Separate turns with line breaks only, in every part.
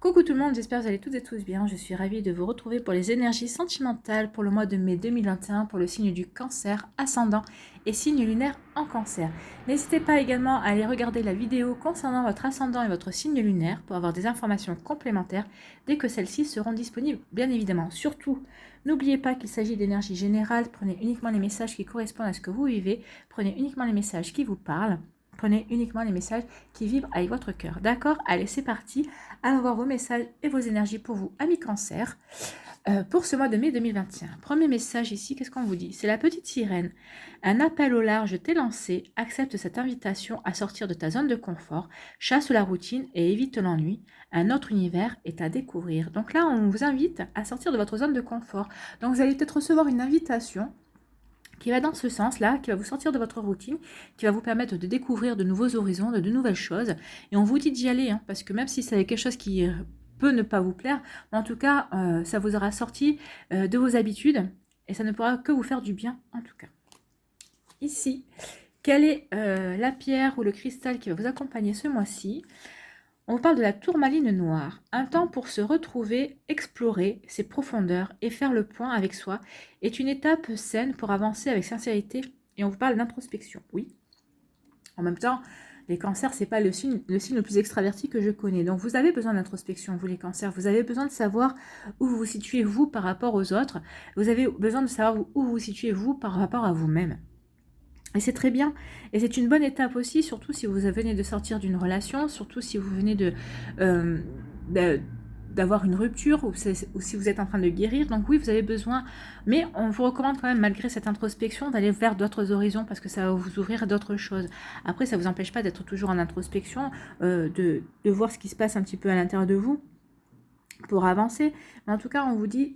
Coucou tout le monde, j'espère que vous allez toutes et tous bien. Je suis ravie de vous retrouver pour les énergies sentimentales pour le mois de mai 2021 pour le signe du cancer ascendant et signe lunaire en cancer. N'hésitez pas également à aller regarder la vidéo concernant votre ascendant et votre signe lunaire pour avoir des informations complémentaires dès que celles-ci seront disponibles, bien évidemment. Surtout, n'oubliez pas qu'il s'agit d'énergie générale, prenez uniquement les messages qui correspondent à ce que vous vivez, prenez uniquement les messages qui vous parlent. Prenez uniquement les messages qui vibrent avec votre cœur. D'accord? Allez, c'est parti. Allons voir vos messages et vos énergies pour vous, amis cancer, pour ce mois de mai 2021. Premier message ici, qu'est-ce qu'on vous dit? C'est la petite sirène. Un appel au large t'est lancé. Accepte cette invitation à sortir de ta zone de confort. Chasse la routine et évite l'ennui. Un autre univers est à découvrir. Donc là, on vous invite à sortir de votre zone de confort. Donc vous allez peut-être recevoir une invitation qui va dans ce sens-là, qui va vous sortir de votre routine, qui va vous permettre de découvrir de nouveaux horizons, de nouvelles choses. Et on vous dit d'y aller, hein, parce que même si c'est quelque chose qui peut ne pas vous plaire, en tout cas, ça vous aura sorti de vos habitudes, et ça ne pourra que vous faire du bien, en tout cas. Ici, quelle est la pierre ou le cristal qui va vous accompagner ce mois-ci? On vous parle de la tourmaline noire, un temps pour se retrouver, explorer ses profondeurs et faire le point avec soi est une étape saine pour avancer avec sincérité et on vous parle d'introspection, oui. En même temps, les cancers, c'est pas le signe le plus extraverti que je connais. Donc vous avez besoin d'introspection, vous les cancers, vous avez besoin de savoir où vous vous situez vous par rapport aux autres, vous avez besoin de savoir où vous vous situez vous par rapport à vous-même. Et c'est très bien. Et c'est une bonne étape aussi, surtout si vous venez de sortir d'une relation, surtout si vous venez d'avoir une rupture ou si vous êtes en train de guérir. Donc oui, vous avez besoin, mais on vous recommande quand même, malgré cette introspection, d'aller vers d'autres horizons parce que ça va vous ouvrir d'autres choses. Après, ça ne vous empêche pas d'être toujours en introspection, de voir ce qui se passe un petit peu à l'intérieur de vous pour avancer. Mais en tout cas, on vous dit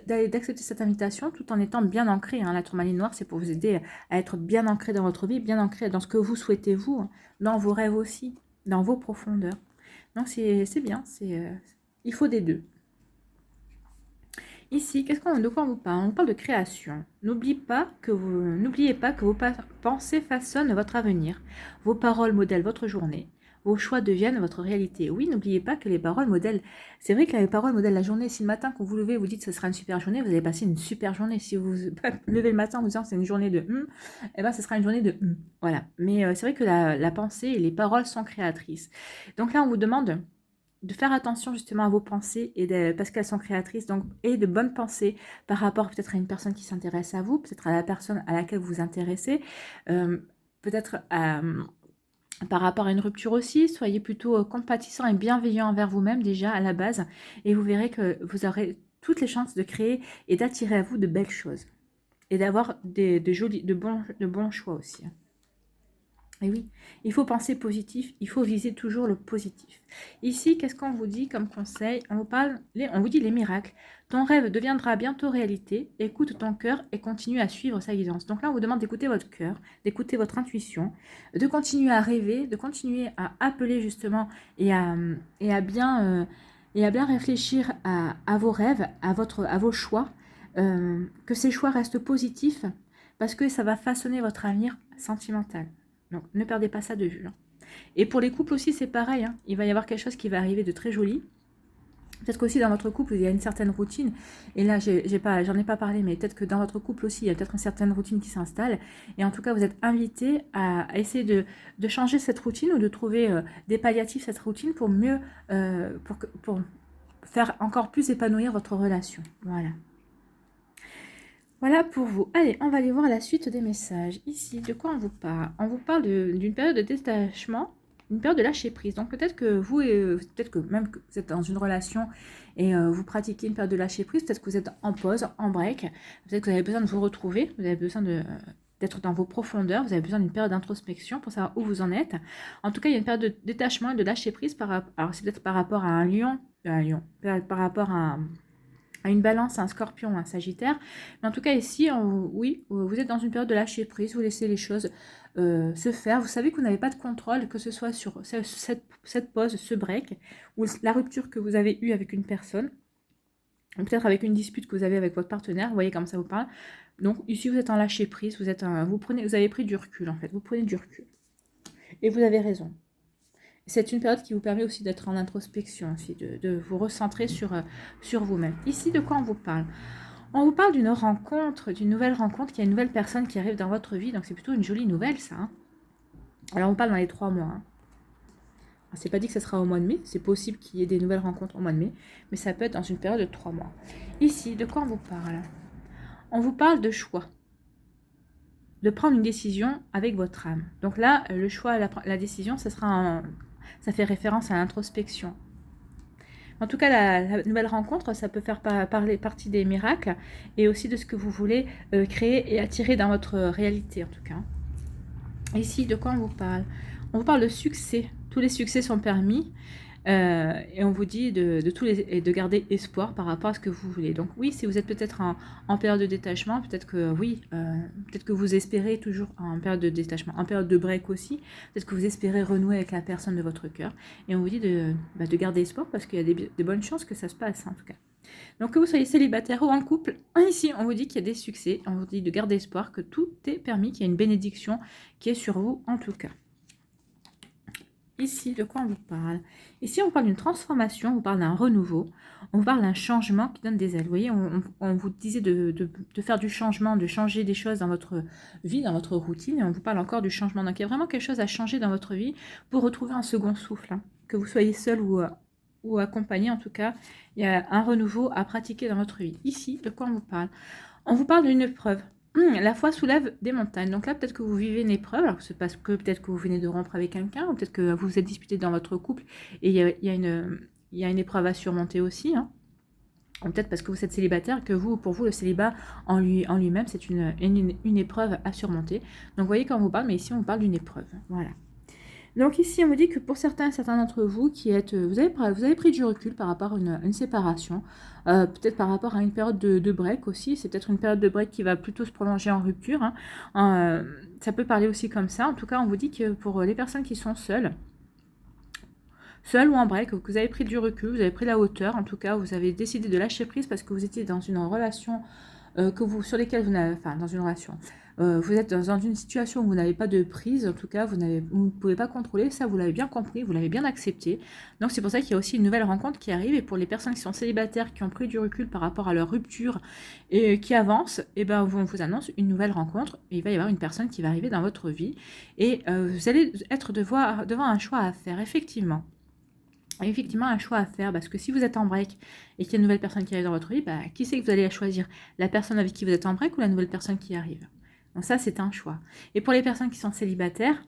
d'accepter cette invitation tout en étant bien ancré. Hein. La tourmaline noire, c'est pour vous aider à être bien ancré dans votre vie, bien ancré dans ce que vous souhaitez vous, hein, dans vos rêves aussi, dans vos profondeurs. Donc c'est bien, il faut des deux. Ici, de quoi on vous parle? On parle de création. N'oubliez pas que vos pensées façonnent votre avenir. Vos paroles modèlent votre journée. Vos choix deviennent votre réalité. Oui, n'oubliez pas que les paroles modèlent. C'est vrai que les paroles modèlent la journée. Si le matin, quand vous levez, vous dites que ce sera une super journée, vous allez passer une super journée. Si vous levez le matin en vous disant que c'est une journée de eh ben, ce sera une journée de Voilà. Mais c'est vrai que la pensée et les paroles sont créatrices. Donc là, on vous demande de faire attention justement à vos pensées parce qu'elles sont créatrices, donc, et de bonnes pensées par rapport peut-être à une personne qui s'intéresse à vous, peut-être à la personne à laquelle vous vous intéressez, peut-être par rapport à une rupture aussi. Soyez plutôt compatissant et bienveillant envers vous-même déjà à la base, et vous verrez que vous aurez toutes les chances de créer et d'attirer à vous de belles choses et d'avoir de bons choix aussi. Et oui, il faut penser positif, il faut viser toujours le positif. Ici, qu'est-ce qu'on vous dit comme conseil? On vous dit les miracles. Ton rêve deviendra bientôt réalité. Écoute ton cœur et continue à suivre sa guidance. Donc là, on vous demande d'écouter votre cœur, d'écouter votre intuition, de continuer à rêver, de continuer à appeler justement et à bien réfléchir à vos rêves, à vos choix, que ces choix restent positifs parce que ça va façonner votre avenir sentimental. Donc, ne perdez pas ça de vue. Hein. Et pour les couples aussi, c'est pareil. Hein. Il va y avoir quelque chose qui va arriver de très joli. Peut-être qu'aussi dans votre couple, il y a une certaine routine. Et là, j'en ai pas parlé, mais peut-être que dans votre couple aussi, il y a peut-être une certaine routine qui s'installe. Et en tout cas, vous êtes invité à essayer de changer cette routine ou de trouver des palliatifs à cette routine pour mieux, pour faire encore plus épanouir votre relation. Voilà. Voilà pour vous. Allez, on va aller voir la suite des messages. Ici, de quoi on vous parle? On vous parle d'une période de détachement, une période de lâcher prise. Donc peut-être que peut-être que même que vous êtes dans une relation et vous pratiquez une période de lâcher prise, peut-être que vous êtes en pause, en break, peut-être que vous avez besoin de vous retrouver, vous avez besoin d'être dans vos profondeurs, vous avez besoin d'une période d'introspection pour savoir où vous en êtes. En tout cas, il y a une période de détachement et de lâcher prise alors c'est peut-être par rapport à un lion, par rapport à une balance, un scorpion, un sagittaire. Mais en tout cas ici, oui, vous êtes dans une période de lâcher prise, vous laissez les choses se faire. Vous savez que vous n'avez pas de contrôle, que ce soit sur cette pause, ce break, ou la rupture que vous avez eue avec une personne, ou peut-être avec une dispute que vous avez avec votre partenaire, vous voyez comme ça vous parle. Donc ici, vous êtes en lâcher prise, vous avez pris du recul en fait, vous prenez du recul. Et vous avez raison. C'est une période qui vous permet aussi d'être en introspection, aussi, de vous recentrer sur vous-même. Ici, de quoi on vous parle? On vous parle d'une rencontre, d'une nouvelle rencontre, qu'il y a une nouvelle personne qui arrive dans votre vie, donc c'est plutôt une jolie nouvelle, ça. Hein. Alors, on parle dans les 3 mois. Hein. C'est pas dit que ce sera au mois de mai, c'est possible qu'il y ait des nouvelles rencontres au mois de mai, mais ça peut être dans une période de 3 mois. Ici, de quoi on vous parle? On vous parle de choix, de prendre une décision avec votre âme. Donc là, le choix, la décision, ça fait référence à l'introspection. En tout cas, la nouvelle rencontre, ça peut faire partie des miracles et aussi de ce que vous voulez créer et attirer dans votre réalité, en tout cas. Ici, de quoi on vous parle? On vous parle de succès. Tous les succès sont permis. Et on vous dit de garder espoir par rapport à ce que vous voulez. Donc oui, si vous êtes peut-être en période de détachement, peut-être que oui, peut-être que vous espérez toujours en période de détachement, en période de break aussi, peut-être que vous espérez renouer avec la personne de votre cœur. Et on vous dit de garder espoir parce qu'il y a des bonnes chances que ça se passe en tout cas. Donc que vous soyez célibataire ou en couple, ici on vous dit qu'il y a des succès, on vous dit de garder espoir, que tout est permis, qu'il y a une bénédiction qui est sur vous en tout cas. Ici, de quoi on vous parle? Ici, on parle d'une transformation, on vous parle d'un renouveau, on vous parle d'un changement qui donne des ailes. Vous voyez, on vous disait de faire du changement, de changer des choses dans votre vie, dans votre routine, et on vous parle encore du changement. Donc, il y a vraiment quelque chose à changer dans votre vie pour retrouver un second souffle. Hein. Que vous soyez seul ou accompagné, en tout cas, il y a un renouveau à pratiquer dans votre vie. Ici, de quoi on vous parle? On vous parle d'une épreuve. La foi soulève des montagnes. Donc là, peut-être que vous vivez une épreuve. Alors, c'est parce que peut-être que vous venez de rompre avec quelqu'un, ou peut-être que vous vous êtes disputé dans votre couple et il y a une épreuve à surmonter aussi. Hein. Ou peut-être parce que vous êtes célibataire, que pour vous, le célibat en lui-même, c'est une épreuve à surmonter. Donc, vous voyez quand on vous parle, mais ici, on parle d'une épreuve. Voilà. Donc ici, on vous dit que pour certains d'entre vous qui êtes, vous avez pris du recul par rapport à une séparation, peut-être par rapport à une période de break aussi. C'est peut-être une période de break qui va plutôt se prolonger en rupture. Hein. Ça peut parler aussi comme ça. En tout cas, on vous dit que pour les personnes qui sont seules ou en break, que vous avez pris du recul, vous avez pris la hauteur. En tout cas, vous avez décidé de lâcher prise parce que vous étiez dans une relation sur lesquelles vous n'avez, enfin dans une relation. Vous êtes dans une situation où vous n'avez pas de prise, en tout cas, vous ne pouvez pas contrôler, ça vous l'avez bien compris, vous l'avez bien accepté. Donc c'est pour ça qu'il y a aussi une nouvelle rencontre qui arrive, et pour les personnes qui sont célibataires, qui ont pris du recul par rapport à leur rupture et qui avancent, et ben on vous annonce une nouvelle rencontre, et il va y avoir une personne qui va arriver dans votre vie, et vous allez être devant un choix à faire, effectivement. Effectivement, un choix à faire, parce que si vous êtes en break et qu'il y a une nouvelle personne qui arrive dans votre vie, bah, qui c'est que vous allez choisir? La personne avec qui vous êtes en break ou la nouvelle personne qui arrive? Donc ça, c'est un choix. Et pour les personnes qui sont célibataires,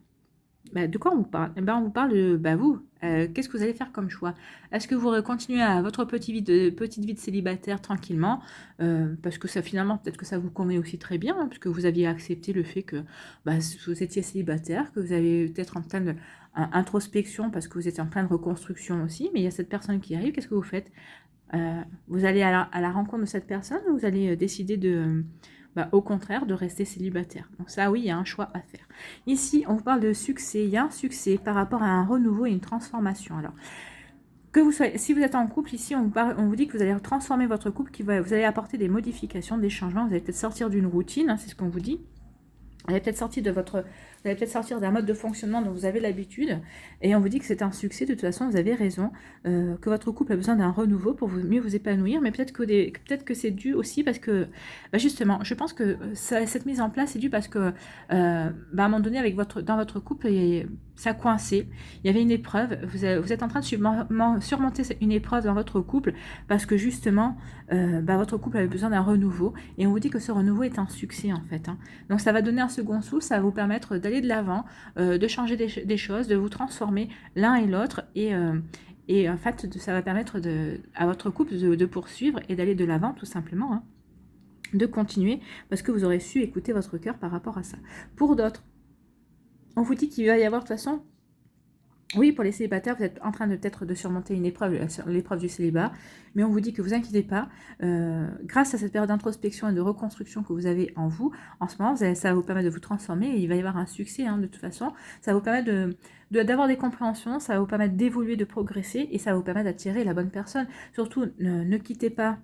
bah, de quoi on vous parle? Eh ben, on vous parle de vous. Qu'est-ce que vous allez faire comme choix? Est-ce que vous continuez à votre petite vie de célibataire tranquillement, parce que ça finalement peut-être que ça vous convient aussi très bien, hein, puisque vous aviez accepté le fait que vous étiez célibataire, que vous avez peut-être en pleine introspection parce que vous êtes en pleine reconstruction aussi, mais il y a cette personne qui arrive. Qu'est-ce que vous faites? Vous allez à la rencontre de cette personne, ou vous allez décider au contraire, de rester célibataire. Donc ça, oui, il y a un choix à faire. Ici, on vous parle de succès. Il y a un succès par rapport à un renouveau et une transformation. Alors, si vous êtes en couple, ici, on vous dit que vous allez transformer votre couple, vous allez apporter des modifications, des changements. Vous allez peut-être sortir d'une routine, hein, c'est ce qu'on vous dit. Vous allez peut-être sortir d'un mode de fonctionnement dont vous avez l'habitude, et on vous dit que c'est un succès. De toute façon, vous avez raison, que votre couple a besoin d'un renouveau pour mieux vous épanouir, mais peut-être que c'est dû aussi parce que, justement, je pense que cette mise en place est due parce que, à un moment donné, dans votre couple, ça coincé, il y avait une épreuve, vous êtes en train de surmonter une épreuve dans votre couple, parce que justement, votre couple avait besoin d'un renouveau, et on vous dit que ce renouveau est un succès en fait. Hein. Donc ça va donner un second souffle, ça va vous permettre d'aller de l'avant, de changer des choses, de vous transformer l'un et l'autre, et en fait, ça va permettre à votre couple de poursuivre et d'aller de l'avant tout simplement, hein, de continuer, parce que vous aurez su écouter votre cœur par rapport à ça. Pour d'autres, on vous dit qu'il va y avoir de toute façon, oui, pour les célibataires, vous êtes en train peut-être de surmonter une épreuve, l'épreuve du célibat, mais on vous dit que vous inquiétez pas, grâce à cette période d'introspection et de reconstruction que vous avez en vous, en ce moment, ça va vous permettre de vous transformer, et il va y avoir un succès, hein, de toute façon. Ça va vous permettre d'avoir des compréhensions, ça va vous permettre d'évoluer, de progresser, et ça va vous permettre d'attirer la bonne personne. Surtout, ne quittez pas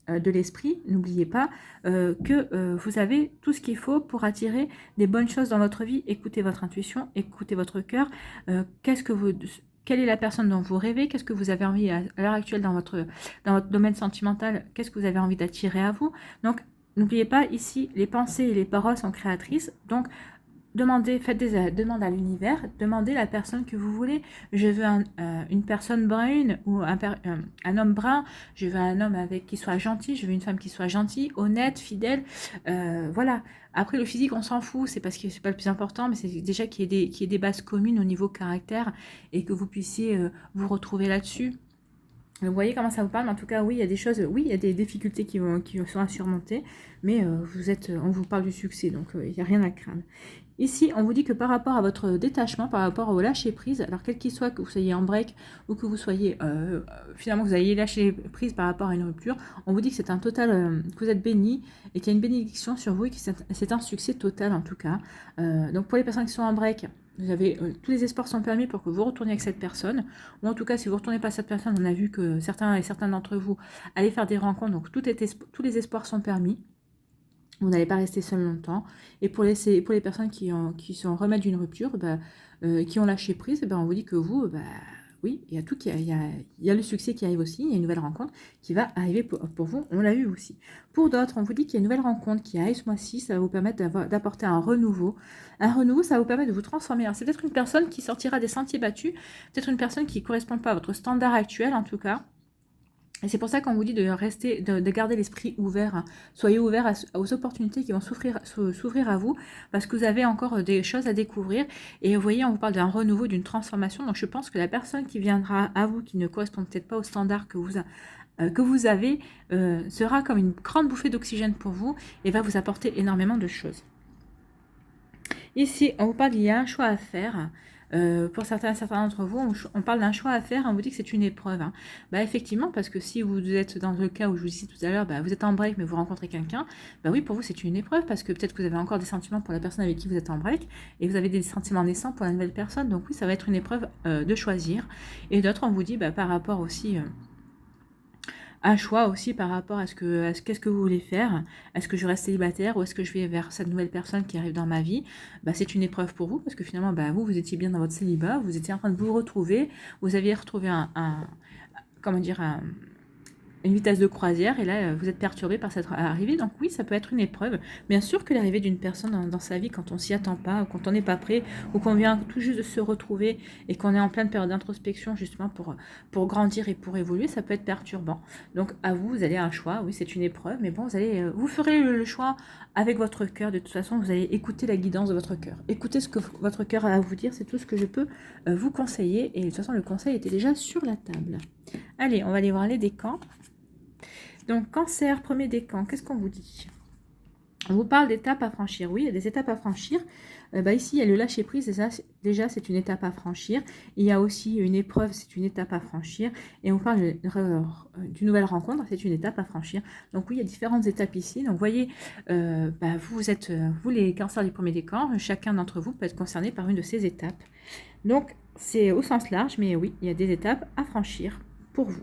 de l'esprit, n'oubliez pas que vous avez tout ce qu'il faut pour attirer des bonnes choses dans votre vie. Écoutez votre intuition, écoutez votre cœur. quelle est la personne dont vous rêvez, qu'est-ce que vous avez envie à l'heure actuelle dans votre domaine sentimental, qu'est-ce que vous avez envie d'attirer à vous. Donc, n'oubliez pas, ici, les pensées et les paroles sont créatrices. Donc, demandez, faites des demandes à l'univers, demandez la personne que vous voulez. Je veux une personne brune ou un homme brun, je veux un homme qui soit gentil, je veux une femme qui soit gentille, honnête, fidèle. Voilà. Après, le physique, on s'en fout, c'est parce que c'est pas le plus important, mais c'est déjà qu'il y ait des bases communes au niveau caractère et que vous puissiez vous retrouver là-dessus. Vous voyez comment ça vous parle, mais en tout cas, oui, il y a des choses, oui, il y a des difficultés qui sont à surmonter, mais on vous parle du succès, donc il n'y a rien à craindre. Ici, on vous dit que par rapport à votre détachement, par rapport au lâcher-prise, alors quel qu'il soit, que vous soyez en break ou que vous soyez, finalement, vous ayez lâché prise par rapport à une rupture, on vous dit que c'est un total, que vous êtes béni et qu'il y a une bénédiction sur vous et que c'est un succès total en tout cas. Donc pour les personnes qui sont en break, vous avez, tous les espoirs sont permis pour que vous retourniez avec cette personne, ou en tout cas si vous ne retournez pas avec cette personne, on a vu que certains d'entre vous allaient faire des rencontres, donc tous les espoirs sont permis. Vous n'allez pas rester seul longtemps. Et pour les personnes qui sont en remède d'une rupture, qui ont lâché prise, on vous dit que vous, oui, il y a tout il y a le succès qui arrive aussi, il y a une nouvelle rencontre qui va arriver pour vous, on l'a vu aussi. Pour d'autres, on vous dit qu'il y a une nouvelle rencontre qui arrive ce mois-ci, ça va vous permettre d'apporter un renouveau. Un renouveau, ça va vous permettre de vous transformer. Alors, c'est peut-être une personne qui sortira des sentiers battus, peut-être une personne qui ne correspond pas à votre standard actuel en tout cas. Et c'est pour ça qu'on vous dit de rester, de garder l'esprit ouvert. Hein. Soyez ouverts aux opportunités qui vont s'ouvrir à vous, parce que vous avez encore des choses à découvrir. Et vous voyez, on vous parle d'un renouveau, d'une transformation. Donc je pense que la personne qui viendra à vous, qui ne correspond peut-être pas au standard que vous avez, sera comme une grande bouffée d'oxygène pour vous et va vous apporter énormément de choses. Ici, on vous parle qu'il y a un choix à faire. Pour certains d'entre vous, on parle d'un choix à faire, on vous dit que c'est une épreuve. Hein. Effectivement, parce que si vous êtes dans le cas où je vous disais tout à l'heure, vous êtes en break mais vous rencontrez quelqu'un, oui, pour vous c'est une épreuve parce que peut-être que vous avez encore des sentiments pour la personne avec qui vous êtes en break et vous avez des sentiments naissants pour la nouvelle personne. Donc oui, ça va être une épreuve de choisir. Et d'autres, on vous dit par rapport aussi... un choix aussi par rapport à qu'est-ce que vous voulez faire. Est-ce que je reste célibataire ou est-ce que je vais vers cette nouvelle personne qui arrive dans ma vie. C'est une épreuve pour vous parce que finalement, vous étiez bien dans votre célibat, vous étiez en train de vous retrouver, vous aviez retrouvé une vitesse de croisière et là vous êtes perturbé par cette arrivée. Donc oui, ça peut être une épreuve. Bien sûr que l'arrivée d'une personne dans sa vie quand on s'y attend pas, ou quand on n'est pas prêt, ou qu'on vient tout juste de se retrouver et qu'on est en pleine période d'introspection justement pour grandir et pour évoluer, ça peut être perturbant. Donc à vous, vous allez un choix, oui c'est une épreuve, mais bon, vous ferez le choix avec votre cœur. De toute façon, vous allez écouter la guidance de votre cœur. Écoutez ce que votre cœur a à vous dire, c'est tout ce que je peux vous conseiller. Et de toute façon, le conseil était déjà sur la table. Allez, on va aller voir les décans. Donc, cancer, premier décan, qu'est-ce qu'on vous dit? On vous parle d'étapes à franchir. Oui, il y a des étapes à franchir. Ici, il y a le lâcher-prise. Déjà, c'est une étape à franchir. Il y a aussi une épreuve, c'est une étape à franchir. Et on parle d'une nouvelle rencontre, c'est une étape à franchir. Donc oui, il y a différentes étapes ici. Donc, vous voyez, vous les cancers du premier décan, chacun d'entre vous peut être concerné par une de ces étapes. Donc, c'est au sens large, mais oui, il y a des étapes à franchir pour vous.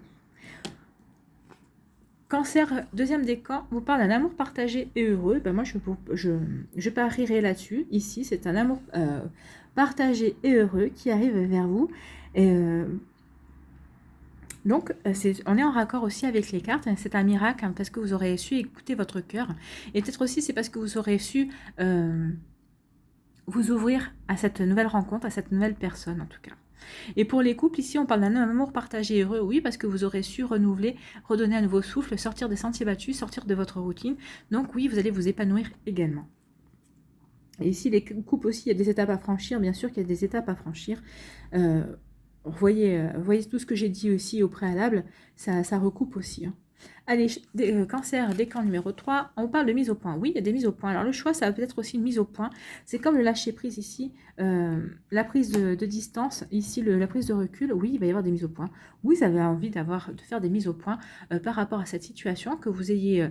Cancer, deuxième décan, vous parle d'un amour partagé et heureux. Moi, je parierai là-dessus. Ici, c'est un amour partagé et heureux qui arrive vers vous. Donc, on est en raccord aussi avec les cartes. C'est un miracle parce que vous aurez su écouter votre cœur. Et peut-être aussi, c'est parce que vous aurez su vous ouvrir à cette nouvelle rencontre, à cette nouvelle personne en tout cas. Et pour les couples, ici, on parle d'un amour partagé heureux, oui, parce que vous aurez su renouveler, redonner un nouveau souffle, sortir des sentiers battus, sortir de votre routine. Donc oui, vous allez vous épanouir également. Et ici, les couples aussi, il y a des étapes à franchir, bien sûr qu'il y a des étapes à franchir. Vous voyez tout ce que j'ai dit aussi au préalable, ça recoupe aussi. Hein. Allez, cancer, décan numéro 3, on parle de mise au point. Oui, il y a des mises au point. Alors le choix, ça va peut-être aussi une mise au point. C'est comme le lâcher prise ici, la prise de distance, ici la prise de recul. Oui, il va y avoir des mises au point. Oui, vous avez envie de faire des mises au point par rapport à cette situation, que vous ayez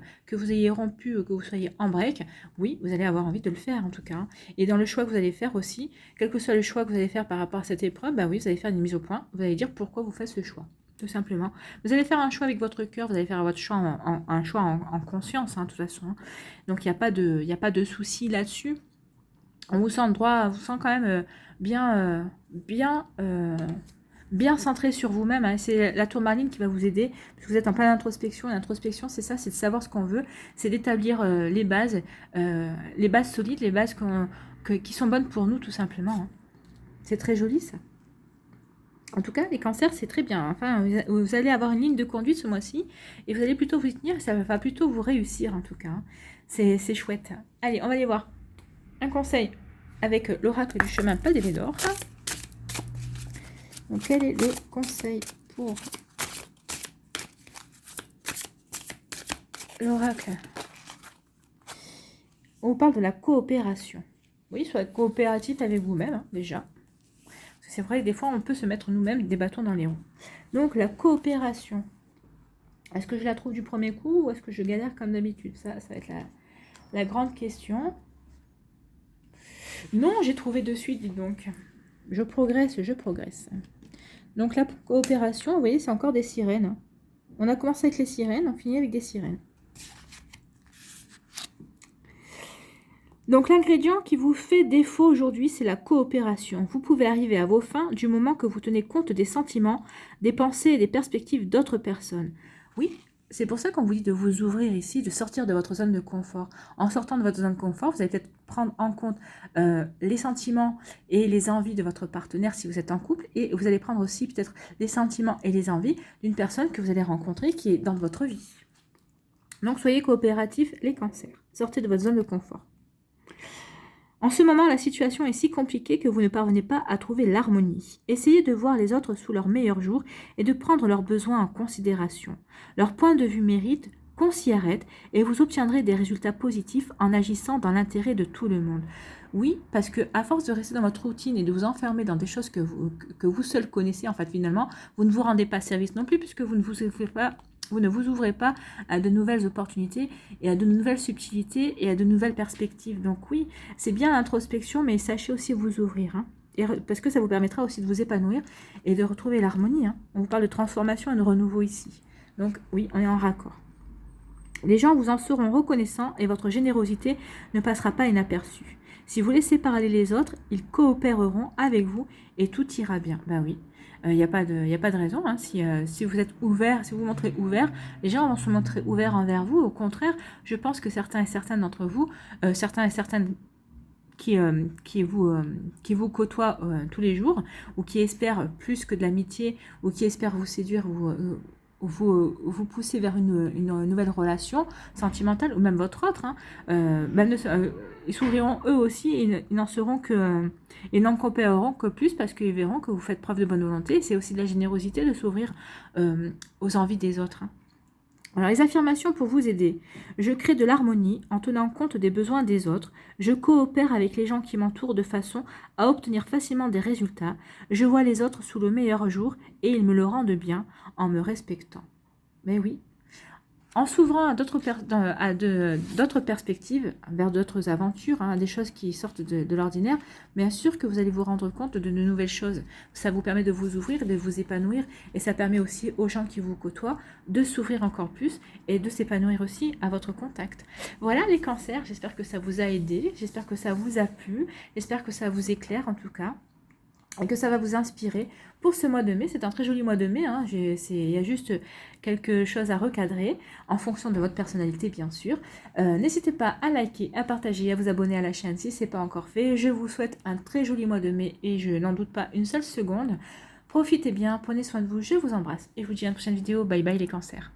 rompu, que vous soyez en break. Oui, vous allez avoir envie de le faire en tout cas. Et dans le choix que vous allez faire aussi, quel que soit le choix que vous allez faire par rapport à cette épreuve, oui, vous allez faire une mise au point. Vous allez dire pourquoi vous faites ce choix. Tout simplement. Vous allez faire un choix avec votre cœur, vous allez faire votre choix un choix en conscience, de toute façon. Donc, il n'y a pas de souci là-dessus. On vous sent droit, on vous sent quand même bien bien centré sur vous-même. Hein. C'est la tourmaline qui va vous aider, parce que vous êtes en pleine introspection. L'introspection, c'est ça, c'est de savoir ce qu'on veut, c'est d'établir les bases solides, les bases qui sont bonnes pour nous, tout simplement. Hein. C'est très joli, ça. En tout cas, les cancers, c'est très bien. Enfin, vous allez avoir une ligne de conduite ce mois-ci, et vous allez plutôt vous y tenir, et ça va plutôt vous réussir, en tout cas. Hein. C'est chouette. Allez, on va aller voir un conseil avec l'oracle du chemin pas des d'or. Donc, quel est le conseil pour l'oracle? On vous parle de la coopération. Oui, soyez coopératif avec vous-même, hein, déjà. C'est vrai que des fois, on peut se mettre nous-mêmes des bâtons dans les roues. Donc, la coopération. Est-ce que je la trouve du premier coup ou est-ce que je galère comme d'habitude? Ça va être la grande question. Non, j'ai trouvé de suite, dis donc. Je progresse, je progresse. Donc, la coopération, vous voyez, c'est encore des sirènes. On a commencé avec les sirènes, on finit avec des sirènes. Donc, l'ingrédient qui vous fait défaut aujourd'hui, c'est la coopération. Vous pouvez arriver à vos fins du moment que vous tenez compte des sentiments, des pensées et des perspectives d'autres personnes. Oui, c'est pour ça qu'on vous dit de vous ouvrir ici, de sortir de votre zone de confort. En sortant de votre zone de confort, vous allez peut-être prendre en compte les sentiments et les envies de votre partenaire si vous êtes en couple. Et vous allez prendre aussi peut-être les sentiments et les envies d'une personne que vous allez rencontrer qui est dans votre vie. Donc, soyez coopératifs, les cancers. Sortez de votre zone de confort. En ce moment, la situation est si compliquée que vous ne parvenez pas à trouver l'harmonie. Essayez de voir les autres sous leur meilleur jour et de prendre leurs besoins en considération. Leur point de vue mérite qu'on s'y arrête et vous obtiendrez des résultats positifs en agissant dans l'intérêt de tout le monde. Oui, parce que à force de rester dans votre routine et de vous enfermer dans des choses que vous seul connaissez, en fait, finalement, vous ne vous rendez pas service non plus puisque vous ne vous ouvrez pas à de nouvelles opportunités et à de nouvelles subtilités et à de nouvelles perspectives. Donc oui, c'est bien l'introspection, mais sachez aussi vous ouvrir. Hein, parce que ça vous permettra aussi de vous épanouir et de retrouver l'harmonie. Hein. On vous parle de transformation et de renouveau ici. Donc oui, on est en raccord. Les gens vous en seront reconnaissants et votre générosité ne passera pas inaperçue. Si vous laissez parler les autres, ils coopéreront avec vous et tout ira bien. Ben oui. Il n'y a pas de raison. Hein. Si vous êtes ouvert, si vous vous montrez ouvert, les gens vont se montrer ouverts envers vous. Au contraire, je pense que certains et certaines d'entre vous, certains et certaines qui vous côtoient tous les jours, ou qui espèrent plus que de l'amitié, ou qui espèrent vous séduire, vous pousser vers une nouvelle relation sentimentale, ou même votre autre, hein, ils s'ouvriront eux aussi, et ils n'en coopéreront que plus parce qu'ils verront que vous faites preuve de bonne volonté. C'est aussi de la générosité de s'ouvrir aux envies des autres. Hein. Alors, les affirmations pour vous aider. Je crée de l'harmonie en tenant compte des besoins des autres. Je coopère avec les gens qui m'entourent de façon à obtenir facilement des résultats. Je vois les autres sous le meilleur jour et ils me le rendent bien en me respectant. Mais oui, en s'ouvrant à d'autres perspectives, vers d'autres aventures, hein, des choses qui sortent de l'ordinaire, bien sûr que vous allez vous rendre compte de nouvelles choses. Ça vous permet de vous ouvrir, de vous épanouir, et ça permet aussi aux gens qui vous côtoient de s'ouvrir encore plus et de s'épanouir aussi à votre contact. Voilà les cancers, j'espère que ça vous a aidé, j'espère que ça vous a plu, j'espère que ça vous éclaire en tout cas. Et que ça va vous inspirer pour ce mois de mai. C'est un très joli mois de mai. Hein. Il y a juste quelque chose à recadrer en fonction de votre personnalité, bien sûr. N'hésitez pas à liker, à partager, à vous abonner à la chaîne si ce n'est pas encore fait. Je vous souhaite un très joli mois de mai et je n'en doute pas une seule seconde. Profitez bien, prenez soin de vous, je vous embrasse et je vous dis à une prochaine vidéo. Bye bye les cancers.